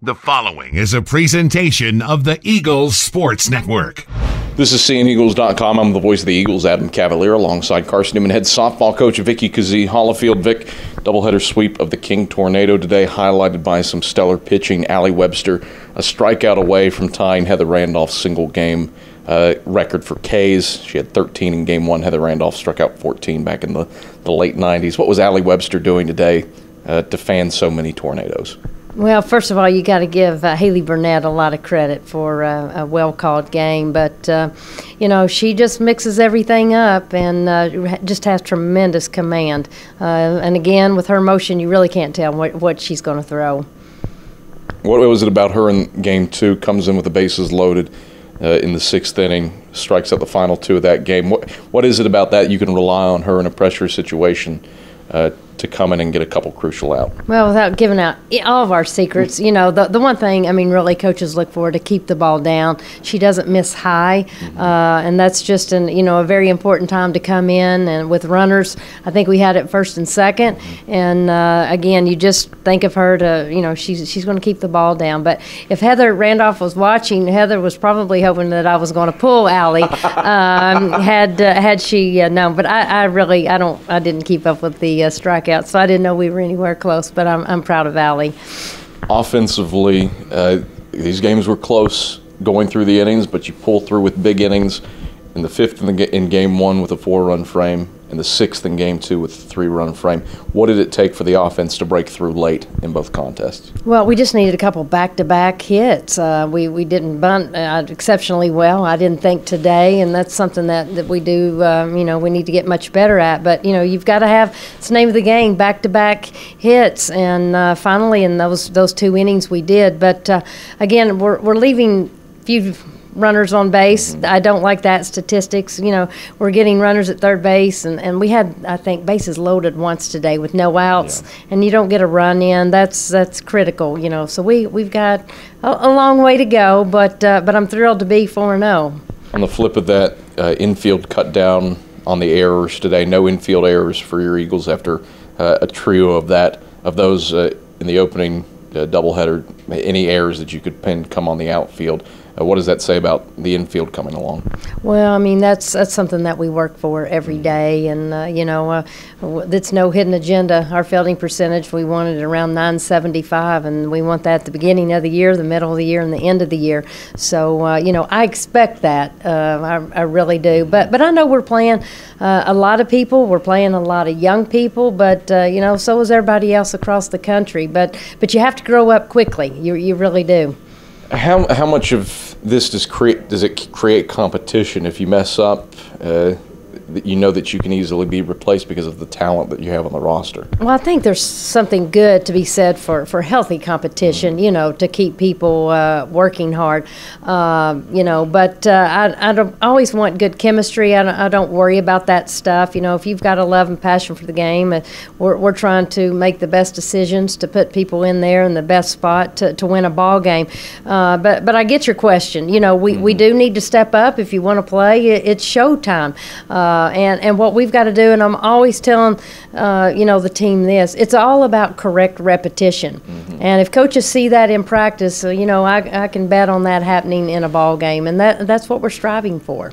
The following is a presentation of the Eagles Sports Network. This is SeeingEagles.com. I'm the voice of the Eagles, Adam Cavalier, alongside Carson-Newman head softball coach Vickee Kazee-Hollifield. Vic, doubleheader sweep of the King Tornado today, highlighted by some stellar pitching. Allie Webster, a strikeout away from tying Heather Randolph's single-game record for Ks. She had 13 in Game 1. Heather Randolph struck out 14 back in the late 90s. What was Allie Webster doing today to fan so many tornadoes? Well, first of all, you got to give Haley Burnett a lot of credit for a well-called game. But, she just mixes everything up and just has tremendous command. And, again, with her motion, you really can't tell what she's going to throw. What was it about her in Game 2? Comes in with the bases loaded in the 6th inning, strikes out the final 2 of that game. What is it about that you can rely on her in a pressure situation to come in and get a couple crucial out? Well, without giving out all of our secrets, the one thing, really coaches look for to keep the ball down. She doesn't miss high, and that's just a very important time to come in. And with runners, I think we had it first and second. And again, you just think of her to, she's going to keep the ball down. But if Heather Randolph was watching, Heather was probably hoping that I was going to pull Allie had she known. But I didn't keep up with the strikeout. So I didn't know we were anywhere close, but I'm proud of Allie. Offensively, these games were close going through the innings, but you pull through with big innings in the 5th in Game 1 with a 4-run frame, and the 6th in Game 2 with a 3-run frame. What did it take for the offense to break through late in both contests? Well, we just needed a couple back-to-back hits. We didn't bunt exceptionally well, I didn't think, today, and that's something that we do, we need to get much better at. But, you've got to have, it's the name of the game, back-to-back hits, and finally in those 2 innings we did. But, again, we're leaving few runners on base. I don't like that statistics. We're getting runners at third base, and we had, I think, bases loaded once today with no outs, and you don't get a run in. That's critical. So we've got a long way to go, but I'm thrilled to be 4-0. On the flip of that, infield cut down on the errors today. No infield errors for your Eagles after a trio of those in the opening doubleheader. Any errors that you could pin come on the outfield. What does that say about the infield coming along? Well, that's something that we work for every day, and it's no hidden agenda. Our fielding percentage, we want it around 975, and we want that at the beginning of the year, the middle of the year, and the end of the year. So, I expect that. I really do. But I know we're playing a lot of people. We're playing a lot of young people, but so is everybody else across the country. But you have to grow up quickly. You really do. How much of this does it create competition? If you mess up, you know that you can easily be replaced because of the talent that you have on the roster. Well, I think there's something good to be said for healthy competition, to keep people working hard, but I don't always want good chemistry. I don't worry about that stuff. If you've got a love and passion for the game, we're trying to make the best decisions to put people in there in the best spot to win a ball game. But I get your question. We do need to step up if you want to play. It's showtime. And what we've got to do, and I'm always telling, the team this, it's all about correct repetition. And if coaches see that in practice, I can bet on that happening in a ball game, and that's what we're striving for.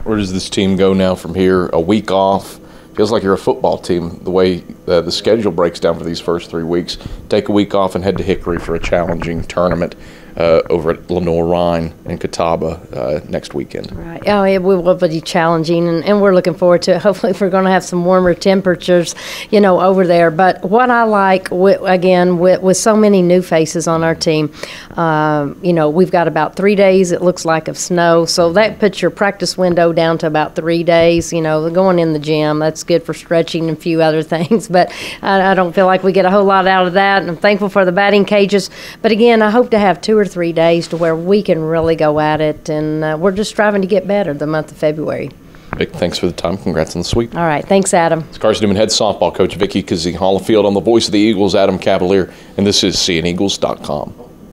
Where does this team go now from here? A week off? Feels like you're a football team, the way the schedule breaks down for these first 3 weeks. Take a week off and head to Hickory for a challenging tournament over at Lenore-Rhine and Catawba next weekend. Right. Oh, it will be challenging, and we're looking forward to it. Hopefully we're going to have some warmer temperatures, over there. But what I like, with so many new faces on our team, we've got about 3 days, it looks like, of snow. So that puts your practice window down to about 3 days. Going in the gym, that's good for stretching and a few other things. But I don't feel like we get a whole lot out of that, and I'm thankful for the batting cages. But again, I hope to have 2 or 3 days to where we can really go at it, and we're just striving to get better the month of February. Vic, thanks for the time. Congrats on the sweep. All right. Thanks, Adam. It's Carson-Newman head softball coach Vickee Kazee-Hollifield on the voice of the Eagles, Adam Cavalier, and this is SeeingEagles.com.